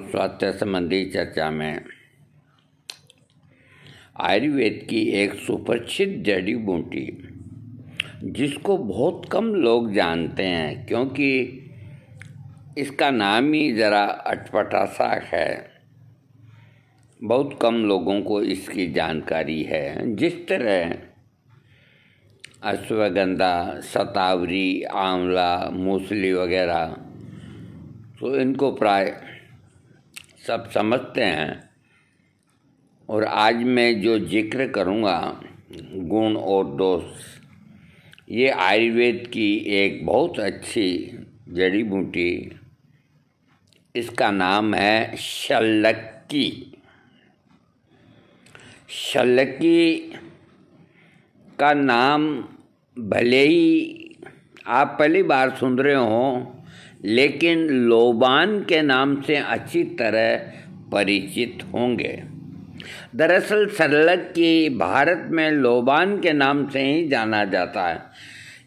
स्वास्थ्य संबंधी चर्चा में आयुर्वेद की एक सुप्रसिद्ध जड़ी बूटी जिसको बहुत कम लोग जानते हैं क्योंकि इसका नाम ही ज़रा अटपटा सा है। बहुत कम लोगों को इसकी जानकारी है। जिस तरह अश्वगंधा, शतावरी, आंवला, मूसली वगैरह तो इनको प्राय सब समझते हैं। और आज मैं जो जिक्र करूँगा गुण और दोष, ये आयुर्वेद की एक बहुत अच्छी जड़ी बूटी, इसका नाम है शल्यकी। शल्यकी का नाम भले ही आप पहली बार सुन रहे हों, लेकिन लोबान के नाम से अच्छी तरह परिचित होंगे। दरअसल शल्यकी भारत में लोबान के नाम से ही जाना जाता है।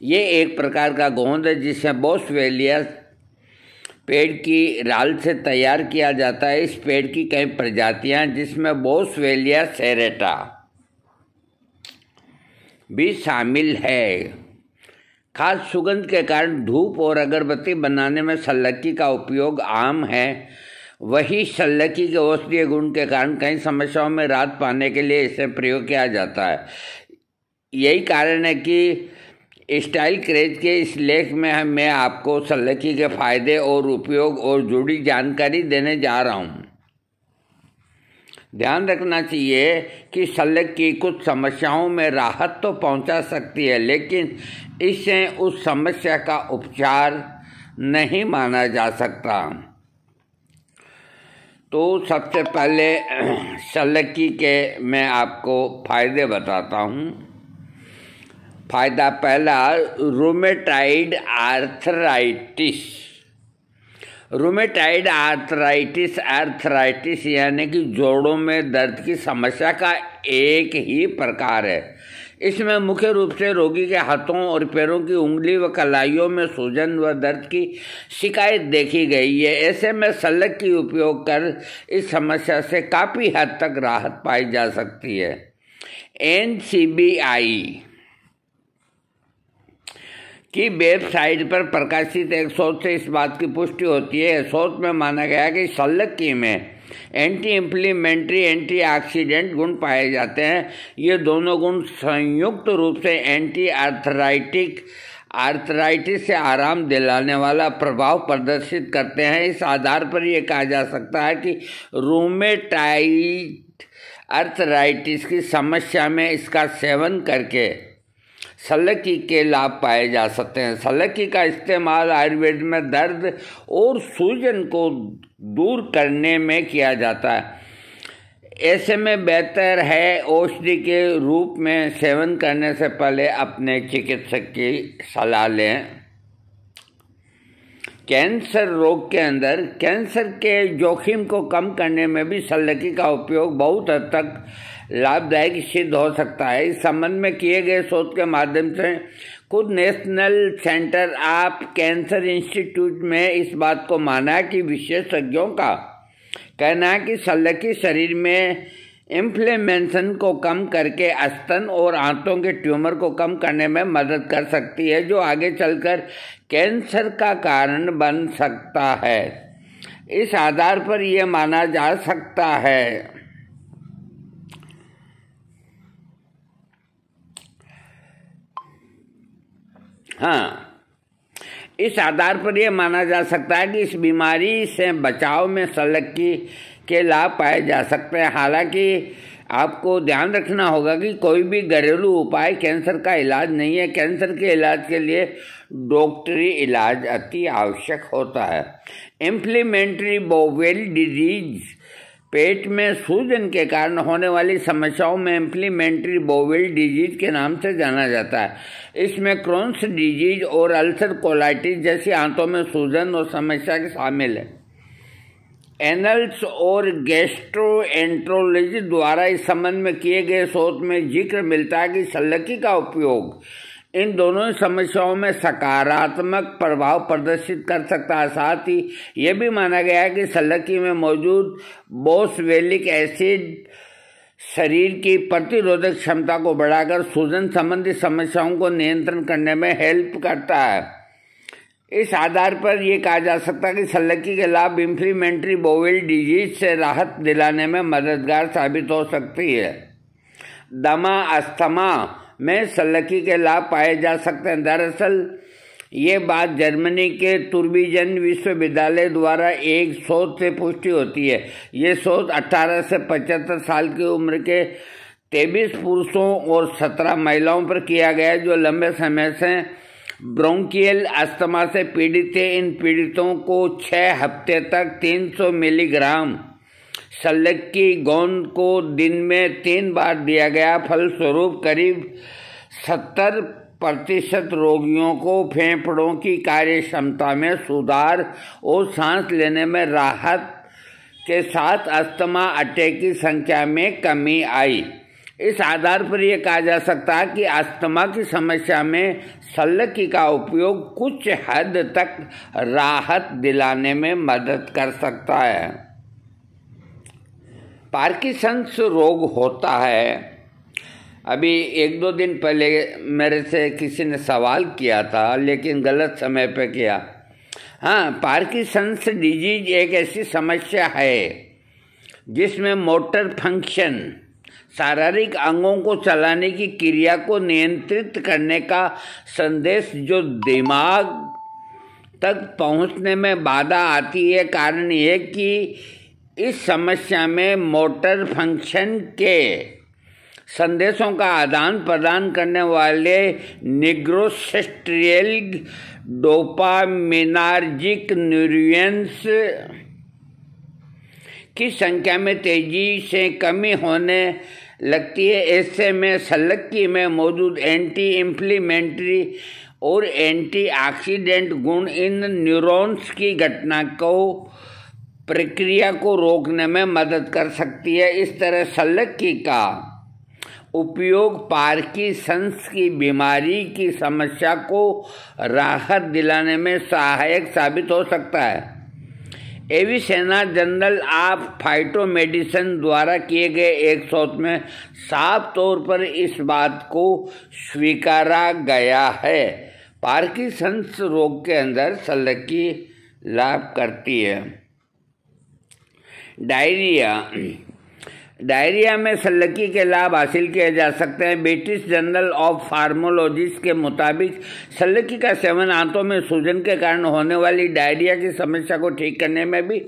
ये एक प्रकार का गोंद है जिसे बोसवेलिया पेड़ की राल से तैयार किया जाता है। इस पेड़ की कई प्रजातियां जिसमें बोसवेलिया सेरेटा भी शामिल है। खास सुगंध के कारण धूप और अगरबत्ती बनाने में शल्यकी का उपयोग आम है। वही शल्यकी के औषधीय गुण के कारण कई समस्याओं में राहत पाने के लिए इसे प्रयोग किया जाता है। यही कारण है कि स्टाइल क्रेज के इस लेख में मैं आपको शल्यकी के फायदे और उपयोग और जुड़ी जानकारी देने जा रहा हूँ। ध्यान रखना चाहिए कि शल्यकी कुछ समस्याओं में राहत तो पहुंचा सकती है, लेकिन इससे उस समस्या का उपचार नहीं माना जा सकता। तो सबसे पहले शल्यकी के मैं आपको फायदे बताता हूँ। फायदा पहला, रूमेटाइड आर्थराइटिस। रूमेटाइड आर्थराइटिस यानी कि जोड़ों में दर्द की समस्या का एक ही प्रकार है। इसमें मुख्य रूप से रोगी के हाथों और पैरों की उंगली व कलाइयों में सूजन व दर्द की शिकायत देखी गई है। ऐसे में शल्यकी उपयोग कर इस समस्या से काफ़ी हद तक राहत पाई जा सकती है। NCBI की वेबसाइट पर प्रकाशित एक शोध से इस बात की पुष्टि होती है। शोध में माना गया कि शल्यकी में एंटी इन्फ्लेमेटरी, एंटीऑक्सीडेंट गुण पाए जाते हैं। ये दोनों गुण संयुक्त रूप से एंटी आर्थराइटिस से आराम दिलाने वाला प्रभाव प्रदर्शित करते हैं। इस आधार पर यह कहा जा सकता है कि रूमेटाइड आर्थराइटिस की समस्या में इसका सेवन करके शल्यकी के लाभ पाए जा सकते हैं। शल्यकी का इस्तेमाल आयुर्वेद में दर्द और सूजन को दूर करने में किया जाता है। ऐसे में बेहतर है औषधि के रूप में सेवन करने से पहले अपने चिकित्सक की सलाह लें। कैंसर रोग के अंदर कैंसर के जोखिम को कम करने में भी शल्यकी का उपयोग बहुत हद तक लाभदायक सिद्ध हो सकता है। इस संबंध में किए गए शोध के माध्यम से खुद national centre of cancer institute में इस बात को माना है कि विशेषज्ञों का कहना है कि शल्यकी शरीर में इन्फ्लेमेशन को कम करके स्तन और आंतों के ट्यूमर को कम करने में मदद कर सकती है, जो आगे चलकर कैंसर का कारण बन सकता है। इस आधार पर यह माना जा सकता है इस आधार पर यह माना जा सकता है कि इस बीमारी से बचाव में शल्यकी के लाभ पाए जा सकते हैं। हालांकि आपको ध्यान रखना होगा कि कोई भी घरेलू उपाय कैंसर का इलाज नहीं है। कैंसर के इलाज के लिए डॉक्टरी इलाज अति आवश्यक होता है। इन्फ्लेमेटरी बाउल डिजीज पेट में सूजन के कारण होने वाली समस्याओं में इन्फ्लेमेटरी बाउल डिजीज के नाम से जाना जाता है। इसमें क्रोन्स डिजीज और अल्सर कोलाइटिस जैसी आंतों में सूजन और समस्या शामिल है। एनल्स और गैस्ट्रोएंट्रोलॉजी द्वारा इस संबंध में किए गए शोध में जिक्र मिलता है कि शल्यकी का उपयोग इन दोनों समस्याओं में सकारात्मक प्रभाव प्रदर्शित कर सकता है। साथ ही यह भी माना गया है कि सल्लक्की में मौजूद बोसवेलिक एसिड शरीर की प्रतिरोधक क्षमता को बढ़ाकर सूजन संबंधी समस्याओं को नियंत्रण करने में हेल्प करता है। इस आधार पर यह कहा जा सकता है कि सल्लक्की के लाभ इन्फ्लेमेटरी बाउल डिजीज से राहत दिलाने में मददगार साबित हो सकती है। दमा अस्थमा में सल्लक्की के लाभ पाए जा सकते हैं। दरअसल ये बात जर्मनी के तुर्बिजन विश्वविद्यालय द्वारा एक शोध से पुष्टि होती है। ये शोध 18 से 75 साल की उम्र के 23 पुरुषों और 17 महिलाओं पर किया गया, जो लंबे समय से ब्रोंकियल अस्थमा से पीड़ित थे। इन पीड़ितों को 6 हफ्ते तक 300 मिलीग्राम सल्लक्की गोंद को दिन में 3 बार दिया गया। फलस्वरूप करीब 70% रोगियों को फेफड़ों की कार्य क्षमता में सुधार और सांस लेने में राहत के साथ अस्थमा अटैक की संख्या में कमी आई। इस आधार पर यह कहा जा सकता है कि अस्थमा की समस्या में सल्लक्की का उपयोग कुछ हद तक राहत दिलाने में मदद कर सकता है। पार्किंसंस रोग होता है। अभी 1-2 दिन पहले मेरे से किसी ने सवाल किया था, लेकिन गलत समय पे किया। हाँ, पार्किंसंस डिजीज एक ऐसी समस्या है जिसमें मोटर फंक्शन, शारीरिक अंगों को चलाने की क्रिया को नियंत्रित करने का संदेश जो दिमाग तक पहुंचने में बाधा आती है। कारण यह कि इस समस्या में मोटर फंक्शन के संदेशों का आदान प्रदान करने वाले निग्रोस्ट्रियल डोपामिनार्जिक न्यूरॉन्स की संख्या में तेजी से कमी होने लगती है। ऐसे में सल्लक्की में मौजूद एंटी इन्फ्लेमेटरी और एंटीऑक्सीडेंट गुण इन न्यूरॉन्स की घटना को प्रक्रिया को रोकने में मदद कर सकती है। इस तरह सल्लक्की का उपयोग पार्किंसंस की बीमारी की समस्या को राहत दिलाने में सहायक साबित हो सकता है। एविसेना जर्नल ऑफ फाइटोमेडिसिन द्वारा किए गए एक शोध में साफ तौर पर इस बात को स्वीकारा गया है। पार्किंसंस रोग के अंदर सल्लक्की लाभ करती है। डायरिया में सल्लक्की के लाभ हासिल किए जा सकते हैं। ब्रिटिश जर्नल ऑफ फार्मोलॉजिस्ट के मुताबिक सल्लक्की का सेवन आंतों में सूजन के कारण होने वाली डायरिया की समस्या को ठीक करने में भी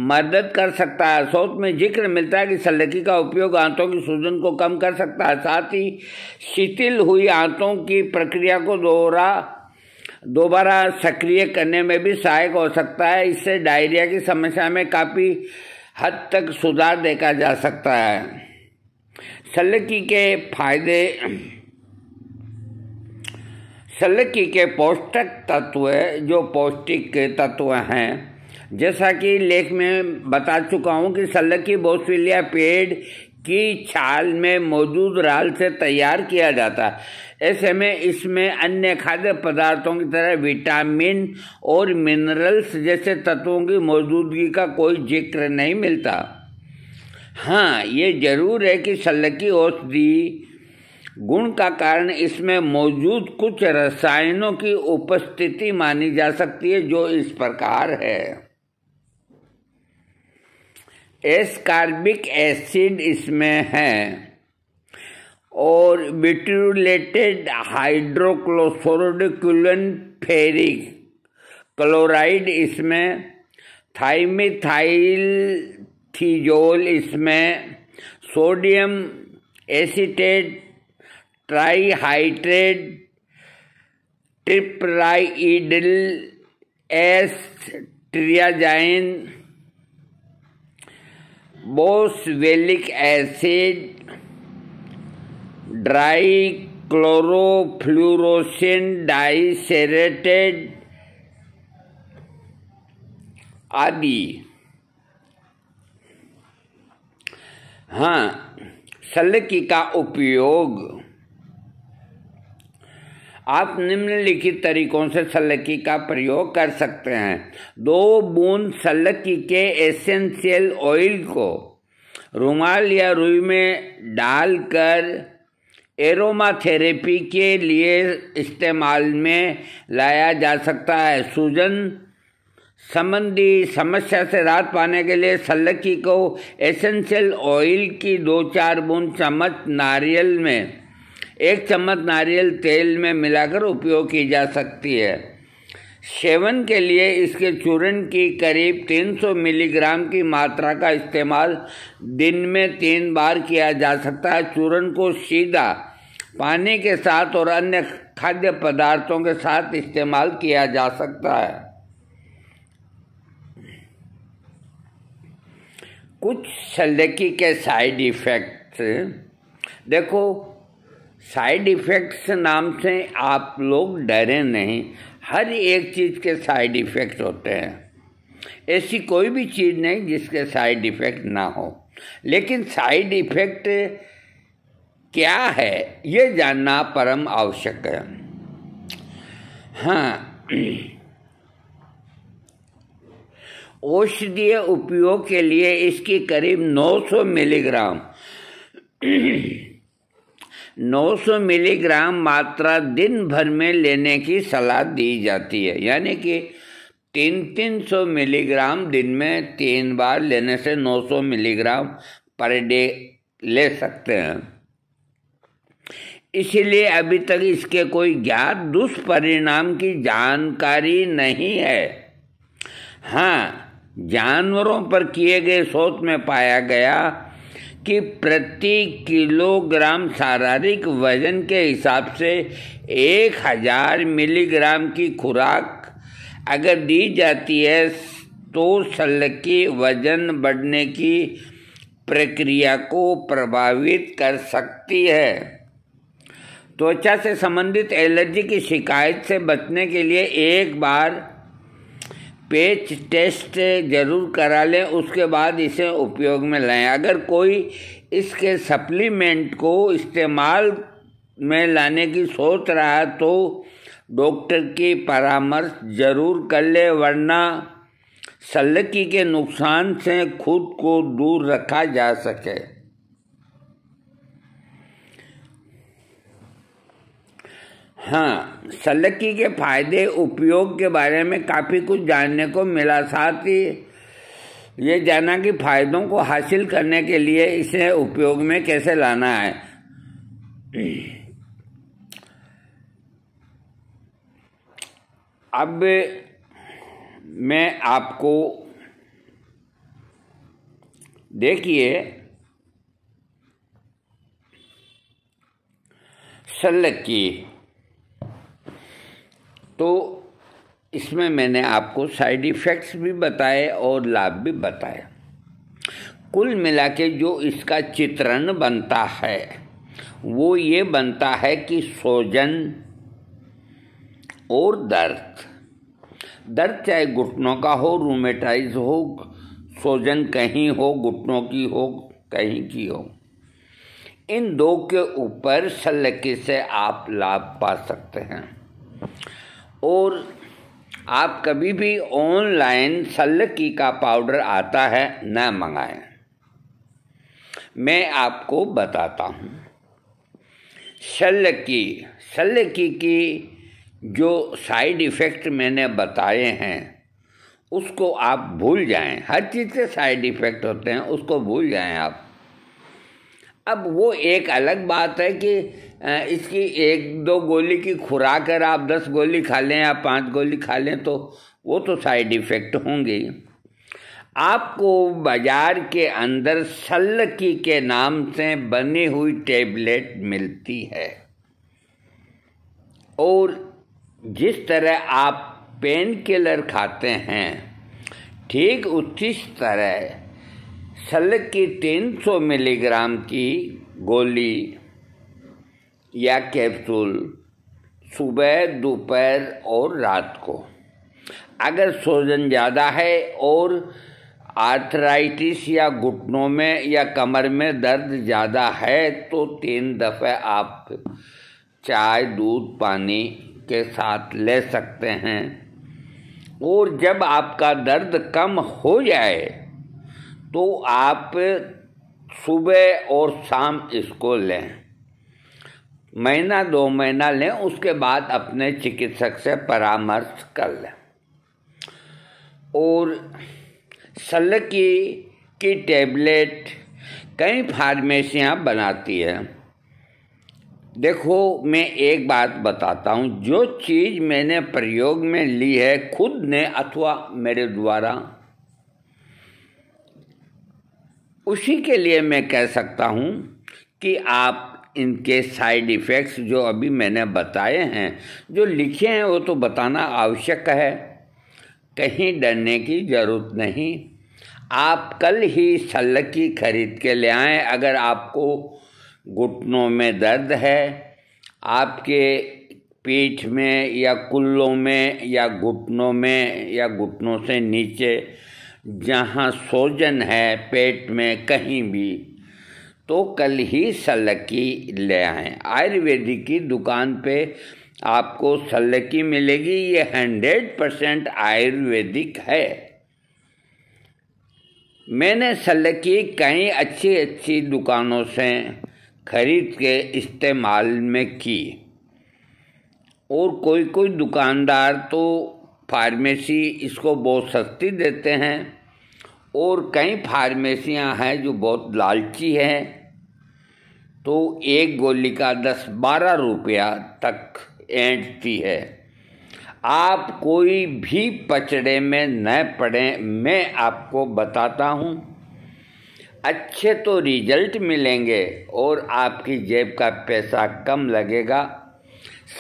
मदद कर सकता है। शोध में जिक्र मिलता है कि सल्लक्की का उपयोग आंतों की सूजन को कम कर सकता है। साथ ही शिथिल हुई आंतों की प्रक्रिया को दोबारा सक्रिय करने में भी सहायक हो सकता है। इससे डायरिया की समस्या में काफ़ी हद तक सुधार देखा जा सकता है। सल्लक्की के फायदे। सल्लक्की के पौष्टिक तत्व, जो पौष्टिक तत्व हैं, जैसा कि लेख में बता चुका हूँ कि सल्लक्की बोसवेलिया पेड़ की छाल में मौजूद राल से तैयार किया जाता है। ऐसे में इसमें अन्य खाद्य पदार्थों की तरह विटामिन और मिनरल्स जैसे तत्वों की मौजूदगी का कोई जिक्र नहीं मिलता। हाँ, ये जरूर है कि सल्लक्की औषधि गुण का कारण इसमें मौजूद कुछ रसायनों की उपस्थिति मानी जा सकती है, जो इस प्रकार है। एस्कॉर्बिक एसिड इसमें है और बिट्यूलेटेड हाइड्रोक्लोरोक्विनोन फेरिक क्लोराइड इसमें, थाइमिथाइलथीजोल इसमें, sodium acetate, trihydrate, tripyridyl s, triazine, boswellic acid, dichlorofluorescin diacetate आदि। हाँ, सल्लक्की का उपयोग आप निम्नलिखित तरीकों से सल्लकी का प्रयोग कर सकते हैं। 2 बूंद सल्लकी के एसेंशियल ऑयल को रुमाल या रुई में डालकर एरोमा थेरेपी के लिए इस्तेमाल में लाया जा सकता है। सूजन संबंधी समस्या से राहत पाने के लिए सल्लकी को एसेंशियल ऑयल की 2-4 बूंद चम्मच नारियल में 1 चम्मच नारियल तेल में मिलाकर उपयोग की जा सकती है। सेवन के लिए इसके चूर्ण की करीब 300 मिलीग्राम की मात्रा का इस्तेमाल दिन में 3 बार किया जा सकता है। चूर्ण को सीधा पानी के साथ और अन्य खाद्य पदार्थों के साथ इस्तेमाल किया जा सकता है। कुछ सल्लकी के साइड इफ़ेक्ट्स देखो। साइड इफ़ेक्ट्स नाम से आप लोग डरे नहीं, हर एक चीज़ के साइड इफ़ेक्ट होते हैं। ऐसी कोई भी चीज़ नहीं जिसके साइड इफ़ेक्ट ना हो, लेकिन साइड इफ़ेक्ट क्या है ये जानना परम आवश्यक है। हाँ, औषधीय उपयोग के लिए इसकी करीब 900 मिलीग्राम मात्रा दिन भर में लेने की सलाह दी जाती है। यानी कि 300 मिलीग्राम दिन में 3 बार लेने से 900 मिलीग्राम पर डे ले सकते हैं। इसलिए अभी तक इसके कोई ज्ञात दुष्परिणाम की जानकारी नहीं है। हाँ, जानवरों पर किए गए शोध में पाया गया कि प्रति किलोग्राम शारीरिक वजन के हिसाब से 1000 मिलीग्राम की खुराक अगर दी जाती है तो सल्लकी वजन बढ़ने की प्रक्रिया को प्रभावित कर सकती है। त्वचा से संबंधित एलर्जी की शिकायत से बचने के लिए एक बार पैच टेस्ट जरूर करा लें, उसके बाद इसे उपयोग में लाएं। अगर कोई इसके सप्लीमेंट को इस्तेमाल में लाने की सोच रहा है तो डॉक्टर की परामर्श जरूर कर ले, वरना सल्लकी के नुकसान से खुद को दूर रखा जा सके। हाँ, सल्लकी के फायदे उपयोग के बारे में काफ़ी कुछ जानने को मिला। साथ ही ये जाना कि फायदों को हासिल करने के लिए इसे उपयोग में कैसे लाना है। अब मैं आपको देखिए सल्लकी, तो इसमें मैंने आपको साइड इफ़ेक्ट्स भी बताए और लाभ भी बताए। कुल मिला के जो इसका चित्रण बनता है वो ये बनता है कि सूजन और दर्द चाहे घुटनों का हो, रूमेटाइज हो, सूजन कहीं हो, घुटनों की हो, कहीं की हो, इन 2 के ऊपर सल्लकी से आप लाभ पा सकते हैं। और आप कभी भी ऑनलाइन सल्लकी का पाउडर आता है न मंगाएं। मैं आपको बताता हूँ सल्लकी की जो साइड इफ़ेक्ट मैंने बताए हैं उसको आप भूल जाएं। हर चीज़ के साइड इफ़ेक्ट होते हैं, उसको भूल जाएं आप। अब वो एक अलग बात है कि इसकी 1-2 गोली की खुराक अगर आप 10 गोली खा लें या 5 गोली खा लें तो वो तो साइड इफ़ेक्ट होंगे। आपको बाज़ार के अंदर सल्लकी के नाम से बनी हुई टैबलेट मिलती है, और जिस तरह आप पेन किलर खाते हैं ठीक उसी तरह सल्लकी 300 मिलीग्राम की गोली या कैप्सूल सुबह, दोपहर और रात को। अगर सूजन ज़्यादा है और आर्थराइटिस या घुटनों में या कमर में दर्द ज़्यादा है तो 3 दफ़े आप चाय दूध पानी के साथ ले सकते हैं। और जब आपका दर्द कम हो जाए तो आप सुबह और शाम इसको लें, महीना 2 महीना लें, उसके बाद अपने चिकित्सक से परामर्श कर लें। और सल्लकी की टैबलेट कई फार्मेसियाँ बनाती है। देखो, मैं एक बात बताता हूँ, जो चीज़ मैंने प्रयोग में ली है खुद ने अथवा मेरे द्वारा, उसी के लिए मैं कह सकता हूँ कि आप इनके साइड इफ़ेक्ट्स जो अभी मैंने बताए हैं, जो लिखे हैं, वो तो बताना आवश्यक है, कहीं डरने की ज़रूरत नहीं। आप कल ही सल्लकी खरीद के ले आएँ। अगर आपको घुटनों में दर्द है, आपके पीठ में या कुल्लों में या घुटनों में या घुटनों से नीचे जहाँ सोजन है पेट में कहीं भी, तो कल ही सल्लकी ले आएँ। आयुर्वेदिक की दुकान पे आपको सल्लकी मिलेगी, ये 100% आयुर्वेदिक है। मैंने सल्लकी कई अच्छी दुकानों से खरीद के इस्तेमाल में की, और कोई दुकानदार तो फार्मेसी इसको बहुत सस्ती देते हैं, और कई फार्मेसियां हैं जो बहुत लालची हैं, तो एक गोली का 10-12 रुपया तक ऐंठती है। आप कोई भी पचड़े में न पड़ें, मैं आपको बताता हूँ, अच्छे तो रिजल्ट मिलेंगे और आपकी जेब का पैसा कम लगेगा।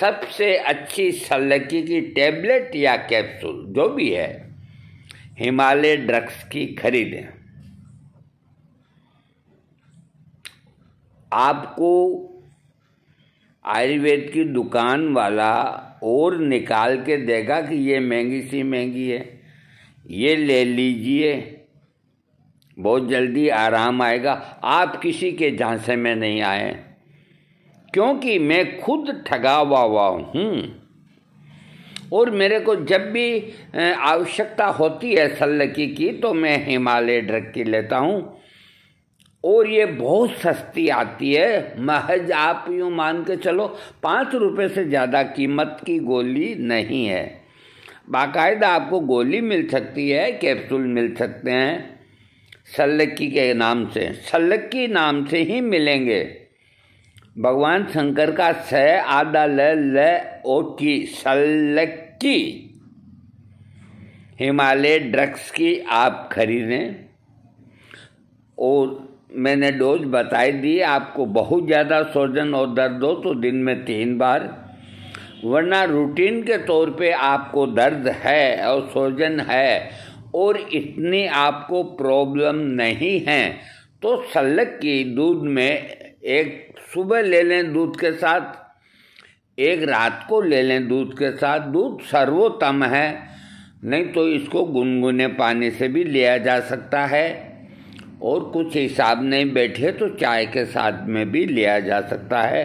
सबसे अच्छी सल्लकी की टैबलेट या कैप्सूल जो भी है, हिमालय ड्रग्स की खरीदें। आपको आयुर्वेद की दुकान वाला और निकाल के देगा कि ये महंगी सी महंगी है, ये ले लीजिए, बहुत जल्दी आराम आएगा। आप किसी के झांसे में नहीं आए, क्योंकि मैं खुद ठगा हुआ हूँ, और मेरे को जब भी आवश्यकता होती है सल्लकी की तो मैं हिमालय ड्रग की लेता हूँ, और ये बहुत सस्ती आती है। महज आप यूँ मान के चलो 5 रुपये से ज़्यादा कीमत की गोली नहीं है। बाकायदा आपको गोली मिल सकती है, कैप्सूल मिल सकते हैं सल्लकी के नाम से, सल्लकी नाम से ही मिलेंगे। भगवान शंकर का स आधा ल ओ की, सल्लकी हिमालय ड्रग्स की आप खरीदें। और मैंने डोज बताई दी, आपको बहुत ज़्यादा सोजन और दर्द हो तो दिन में 3 बार, वरना रूटीन के तौर पे आपको दर्द है और सोजन है और इतनी आपको प्रॉब्लम नहीं है, तो सल्लकी दूध में एक सुबह ले लें दूध के साथ, एक रात को ले लें दूध के साथ। दूध सर्वोत्तम है, नहीं तो इसको गुनगुने पानी से भी लिया जा सकता है, और कुछ हिसाब नहीं बैठे तो चाय के साथ में भी लिया जा सकता है।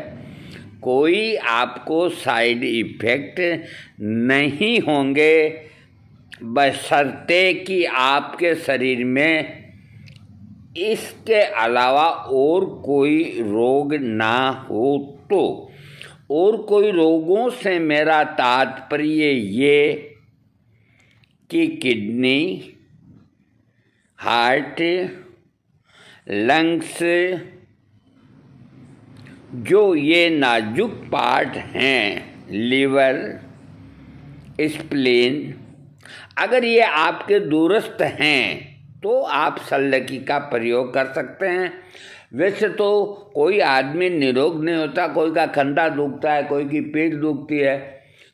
कोई आपको साइड इफ़ेक्ट नहीं होंगे, बशर्ते कि आपके शरीर में इसके अलावा और कोई रोग ना हो तो। और कोई रोगों से मेरा तात्पर्य ये कि किडनी, हार्ट, लंग्स, जो ये नाजुक पार्ट हैं, लिवर, स्प्लीन, अगर ये आपके दूरस्थ हैं तो आप सल्लकी का प्रयोग कर सकते हैं। वैसे तो कोई आदमी निरोग नहीं होता, कोई का कंधा दुखता है, कोई की पीठ दुखती है,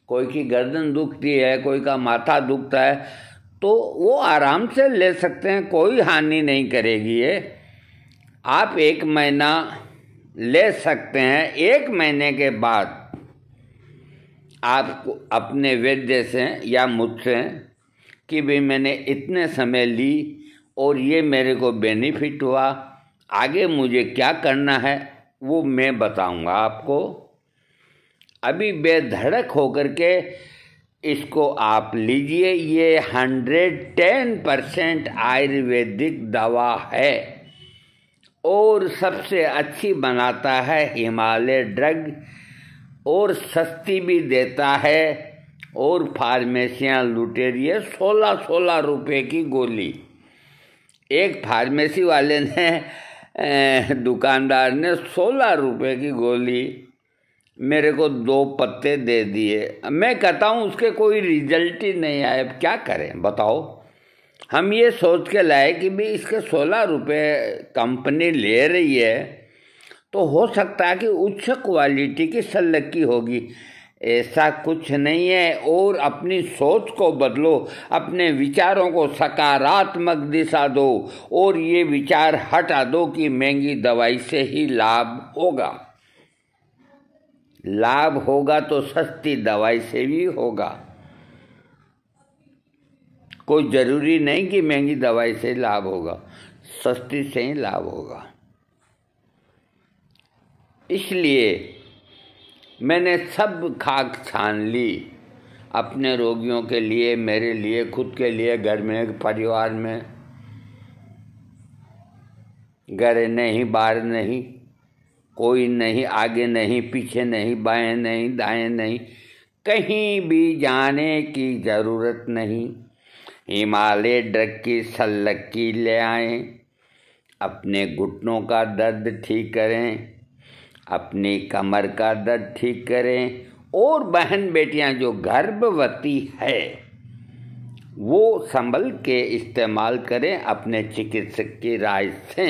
कोई की गर्दन दुखती है, कोई का माथा दुखता है, तो वो आराम से ले सकते हैं, कोई हानि नहीं करेगी ये। आप 1 महीना ले सकते हैं। 1 महीने के बाद आप अपने वैद्य से या मुझसे कि भाई मैंने इतने समय ली और ये मेरे को बेनिफिट हुआ, आगे मुझे क्या करना है वो मैं बताऊंगा आपको। अभी बेधड़क होकर के इसको आप लीजिए। ये 110% आयुर्वेदिक दवा है और सबसे अच्छी बनाता है हिमालय ड्रग, और सस्ती भी देता है। और फार्मेसियाँ लुटे रही है 16-16 रुपये की गोली। एक फार्मेसी वाले ने दुकानदार ने 16 रुपये की गोली मेरे को 2 पत्ते दे दिए। मैं कहता हूँ उसके कोई रिजल्ट ही नहीं आए, अब क्या करें बताओ। हम ये सोच के लाए कि भाई इसके 16 रुपये कंपनी ले रही है तो हो सकता है कि उच्च क्वालिटी की सल्लक्की होगी। ऐसा कुछ नहीं है। और अपनी सोच को बदलो, अपने विचारों को सकारात्मक दिशा दो और ये विचार हटा दो कि महंगी दवाई से ही लाभ होगा। लाभ होगा तो सस्ती दवाई से भी होगा। कोई ज़रूरी नहीं कि महंगी दवाई से लाभ होगा, सस्ती से ही लाभ होगा। इसलिए मैंने सब खाक छान ली अपने रोगियों के लिए, मेरे लिए, खुद के लिए, घर में, परिवार में। घर नहीं, बाहर नहीं, कोई नहीं, आगे नहीं, पीछे नहीं, बाएं नहीं, दाएं नहीं, कहीं भी जाने की ज़रूरत नहीं। हिमालय ड्रग की सल्लक्की ले आएं, अपने घुटनों का दर्द ठीक करें, अपनी कमर का दर्द ठीक करें। और बहन बेटियां जो गर्भवती है वो संभल के इस्तेमाल करें, अपने चिकित्सक की राय से।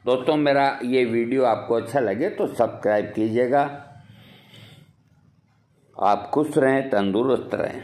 दोस्तों, मेरा ये वीडियो आपको अच्छा लगे तो सब्सक्राइब कीजिएगा। आप खुश रहें, तंदुरुस्त रहें।